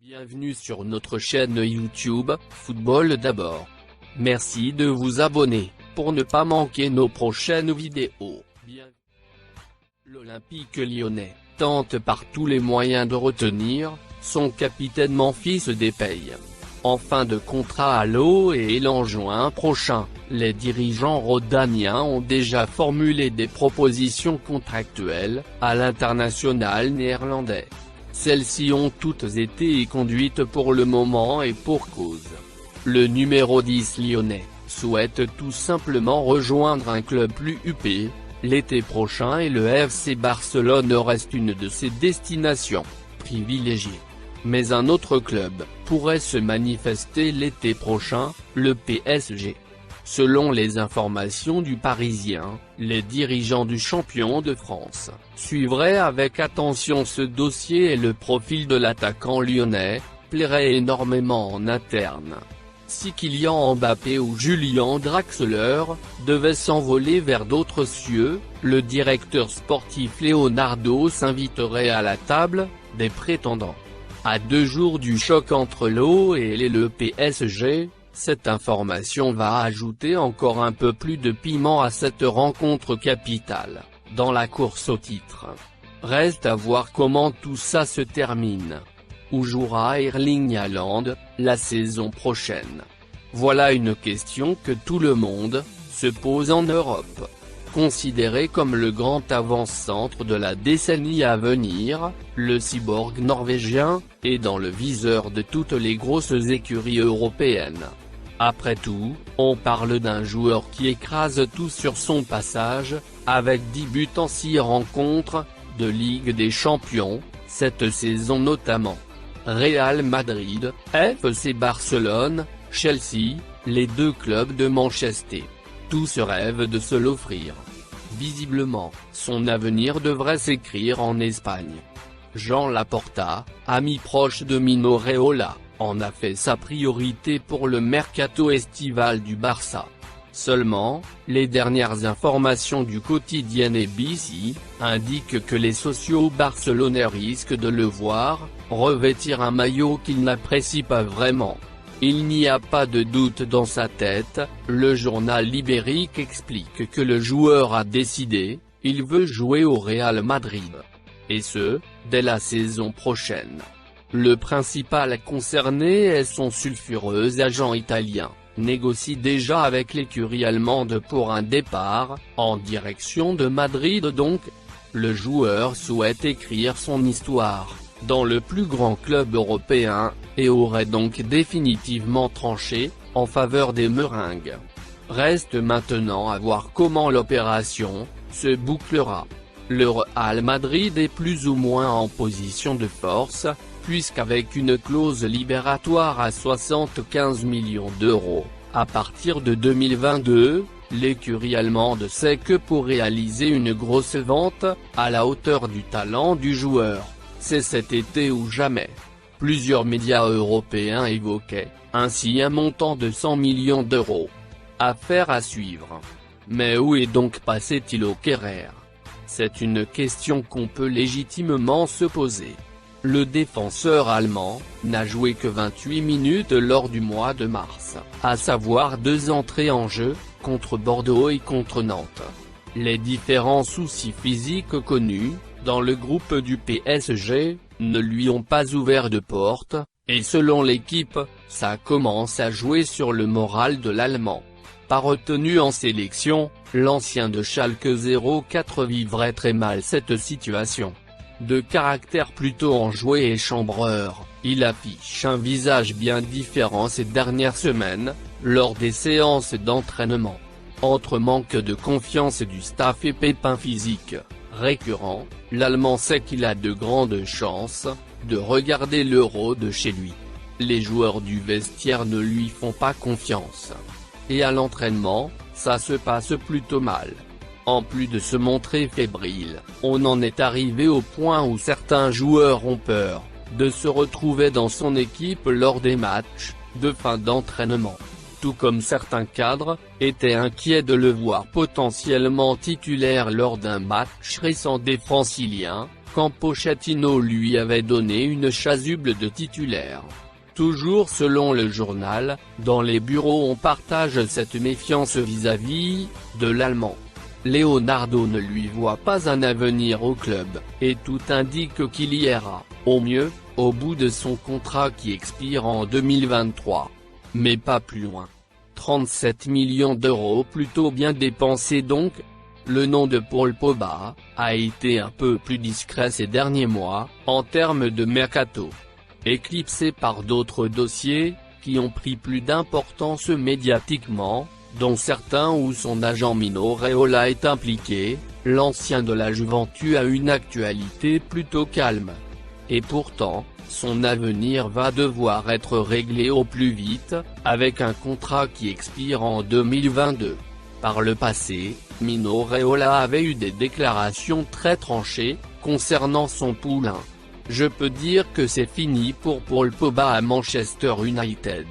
Bienvenue sur notre chaîne YouTube, Football d'abord. Merci de vous abonner, pour ne pas manquer nos prochaines vidéos. L'Olympique lyonnais tente par tous les moyens de retenir son capitaine Memphis Depay. En fin de contrat à l'OL en juin prochain, les dirigeants rhodaniens ont déjà formulé des propositions contractuelles à l'international néerlandais. Celles-ci ont toutes été conduites pour le moment et pour cause. Le numéro 10 lyonnais souhaite tout simplement rejoindre un club plus huppé l'été prochain et le FC Barcelone reste une de ses destinations privilégiées. Mais un autre club pourrait se manifester l'été prochain, le PSG. Selon les informations du Parisien, les dirigeants du champion de France suivraient avec attention ce dossier et le profil de l'attaquant lyonnais plairait énormément en interne. Si Kylian Mbappé ou Julian Draxler devaient s'envoler vers d'autres cieux, le directeur sportif Leonardo s'inviterait à la table des prétendants. À 2 jours du choc entre l'OL et le PSG, cette information va ajouter encore un peu plus de piment à cette rencontre capitale, dans la course au titre. Reste à voir comment tout ça se termine. Où jouera Erling Haaland, la saison prochaine? Voilà une question que tout le monde se pose en Europe. Considéré comme le grand avant-centre de la décennie à venir, le cyborg norvégien est dans le viseur de toutes les grosses écuries européennes. Après tout, on parle d'un joueur qui écrase tout sur son passage, avec 10 buts en 6 rencontres de Ligue des Champions, cette saison notamment. Real Madrid, FC Barcelone, Chelsea, les 2 clubs de Manchester. Tous rêvent de se l'offrir. Visiblement, son avenir devrait s'écrire en Espagne. Jean Laporta, ami proche de Mino Raiola, en a fait sa priorité pour le mercato estival du Barça. Seulement, les dernières informations du quotidien ABC indiquent que les sociaux barcelonais risquent de le voir revêtir un maillot qu'il n'apprécie pas vraiment. Il n'y a pas de doute dans sa tête, le journal ibérique explique que le joueur a décidé, il veut jouer au Real Madrid. Et ce, dès la saison prochaine. Le principal concerné est son sulfureux agent italien, négocie déjà avec l'écurie allemande pour un départ, en direction de Madrid donc. Le joueur souhaite écrire son histoire dans le plus grand club européen, et aurait donc définitivement tranché en faveur des Meringues. Reste maintenant à voir comment l'opération se bouclera. Le Real Madrid est plus ou moins en position de force, puisqu'avec une clause libératoire à 75 millions d'euros, à partir de 2022, l'écurie allemande sait que pour réaliser une grosse vente, à la hauteur du talent du joueur, c'est cet été ou jamais. Plusieurs médias européens évoquaient ainsi un montant de 100 millions d'euros. Affaire à suivre. Mais où est donc passé Thilo Kehrer? C'est une question qu'on peut légitimement se poser. Le défenseur allemand n'a joué que 28 minutes lors du mois de mars, à savoir 2 entrées en jeu, contre Bordeaux et contre Nantes. Les différents soucis physiques connus dans le groupe du PSG ne lui ont pas ouvert de porte, et selon l'équipe, ça commence à jouer sur le moral de l'Allemand. Pas retenu en sélection, l'ancien de Schalke 04 vivrait très mal cette situation. De caractère plutôt enjoué et chambreur, il affiche un visage bien différent ces dernières semaines, lors des séances d'entraînement. Entre manque de confiance du staff et pépins physiques récurrents, l'Allemand sait qu'il a de grandes chances de regarder l'Euro de chez lui. Les joueurs du vestiaire ne lui font pas confiance. Et à l'entraînement, ça se passe plutôt mal. En plus de se montrer fébrile, on en est arrivé au point où certains joueurs ont peur de se retrouver dans son équipe lors des matchs de fin d'entraînement. Tout comme certains cadres étaient inquiets de le voir potentiellement titulaire lors d'un match récent des Franciliens, quand Pochettino lui avait donné une chasuble de titulaire. Toujours selon le journal, dans les bureaux on partage cette méfiance vis-à-vis de l'Allemand. Leonardo ne lui voit pas un avenir au club, et tout indique qu'il y ira, au mieux, au bout de son contrat qui expire en 2023. Mais pas plus loin. 37 millions d'euros plutôt bien dépensés donc. Le nom de Paul Pogba a été un peu plus discret ces derniers mois, en termes de mercato. Éclipsé par d'autres dossiers, qui ont pris plus d'importance médiatiquement, dont certains où son agent Mino Raiola est impliqué, l'ancien de la Juventus a une actualité plutôt calme. Et pourtant, son avenir va devoir être réglé au plus vite, avec un contrat qui expire en 2022. Par le passé, Mino Raiola avait eu des déclarations très tranchées, concernant son poulain. Je peux dire que c'est fini pour Paul Pogba à Manchester United.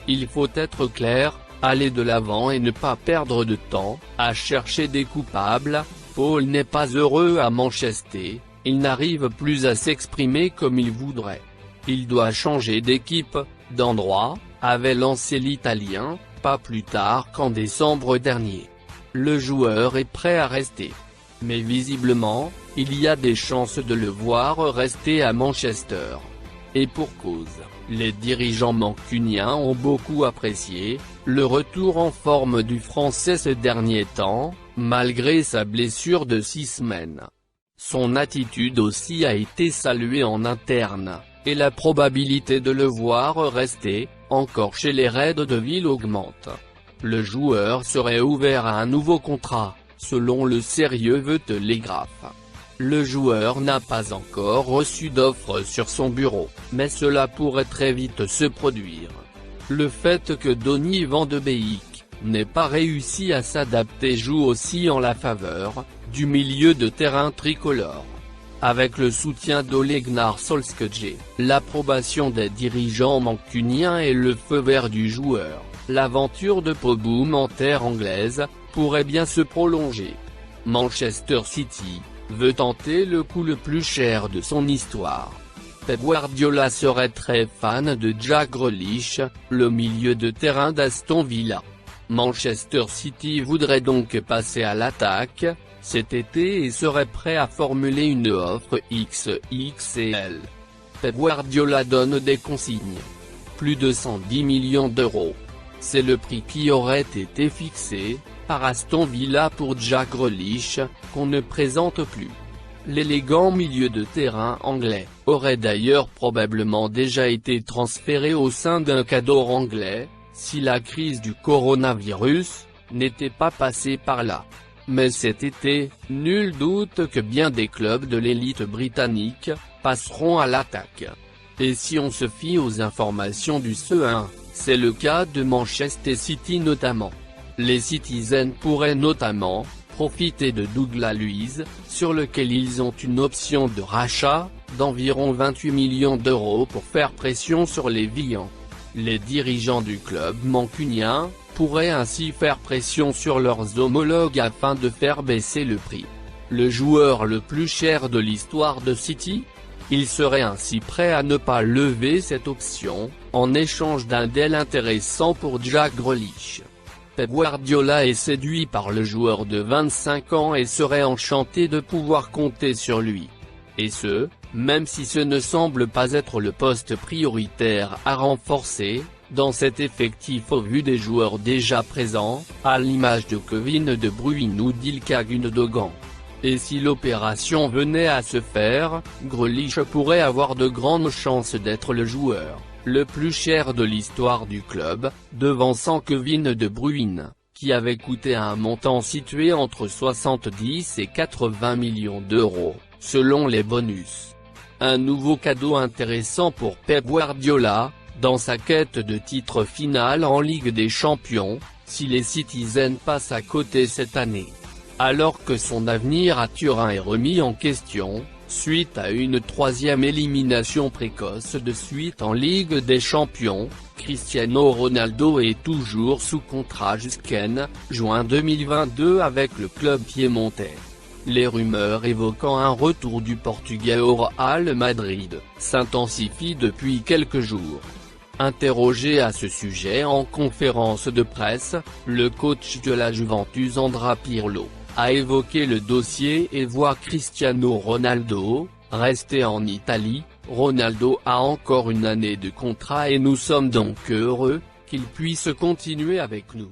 Il faut être clair, aller de l'avant et ne pas perdre de temps, à chercher des coupables. Paul n'est pas heureux à Manchester, il n'arrive plus à s'exprimer comme il voudrait. Il doit changer d'équipe, d'endroit, avait lancé l'Italien, pas plus tard qu'en décembre dernier. Le joueur est prêt à rester. Mais visiblement, il y a des chances de le voir rester à Manchester. Et pour cause, les dirigeants mancuniens ont beaucoup apprécié le retour en forme du Français ces derniers temps, malgré sa blessure de 6 semaines. Son attitude aussi a été saluée en interne, et la probabilité de le voir rester, encore chez les Reds Devils augmente. Le joueur serait ouvert à un nouveau contrat, selon le sérieux The Telegraph. Le joueur n'a pas encore reçu d'offre sur son bureau, mais cela pourrait très vite se produire. Le fait que Donny van de Beek n'ait pas réussi à s'adapter joue aussi en la faveur du milieu de terrain tricolore. Avec le soutien d'Ole Gunnar Solskjaer, l'approbation des dirigeants mancuniens et le feu vert du joueur, l'aventure de Pogba en terre anglaise pourrait bien se prolonger. Manchester City veut tenter le coup le plus cher de son histoire. Pep Guardiola serait très fan de Jack Grealish, le milieu de terrain d'Aston Villa. Manchester City voudrait donc passer à l'attaque cet été et serait prêt à formuler une offre XXL. Pep Guardiola donne des consignes. Plus de 110 millions d'euros. C'est le prix qui aurait été fixé par Aston Villa pour Jack Grealish, qu'on ne présente plus. L'élégant milieu de terrain anglais aurait d'ailleurs probablement déjà été transféré au sein d'un cadre anglais, si la crise du coronavirus n'était pas passée par là. Mais cet été, nul doute que bien des clubs de l'élite britannique passeront à l'attaque. Et si on se fie aux informations du CE1, c'est le cas de Manchester City notamment. Les Citizens pourraient notamment profiter de Douglas Luiz, sur lequel ils ont une option de rachat d'environ 28 millions d'euros pour faire pression sur les Vians. Les dirigeants du club mancunien pourraient ainsi faire pression sur leurs homologues afin de faire baisser le prix. Le joueur le plus cher de l'histoire de City? Il serait ainsi prêt à ne pas lever cette option, en échange d'un deal intéressant pour Jack Grealish. Pep Guardiola est séduit par le joueur de 25 ans et serait enchanté de pouvoir compter sur lui. Et ce, même si ce ne semble pas être le poste prioritaire à renforcer dans cet effectif au vu des joueurs déjà présents, à l'image de Kevin De Bruyne ou d'Ilkay Gundogan. Et si l'opération venait à se faire, Grealish pourrait avoir de grandes chances d'être le joueur le plus cher de l'histoire du club, devançant Kevin De Bruyne, qui avait coûté un montant situé entre 70 et 80 millions d'euros, selon les bonus. Un nouveau cadeau intéressant pour Pep Guardiola, dans sa quête de titre final en Ligue des Champions, si les Citizens passent à côté cette année. Alors que son avenir à Turin est remis en question, suite à une 3e élimination précoce de suite en Ligue des Champions, Cristiano Ronaldo est toujours sous contrat jusqu'en juin 2022 avec le club piémontais. les rumeurs évoquant un retour du Portugais au Real Madrid s'intensifient depuis quelques jours. Interrogé à ce sujet en conférence de presse, le coach de la Juventus Andrea Pirlo a évoqué le dossier et voit Cristiano Ronaldo rester en Italie. Ronaldo a encore une année de contrat et nous sommes donc heureux qu'il puisse continuer avec nous.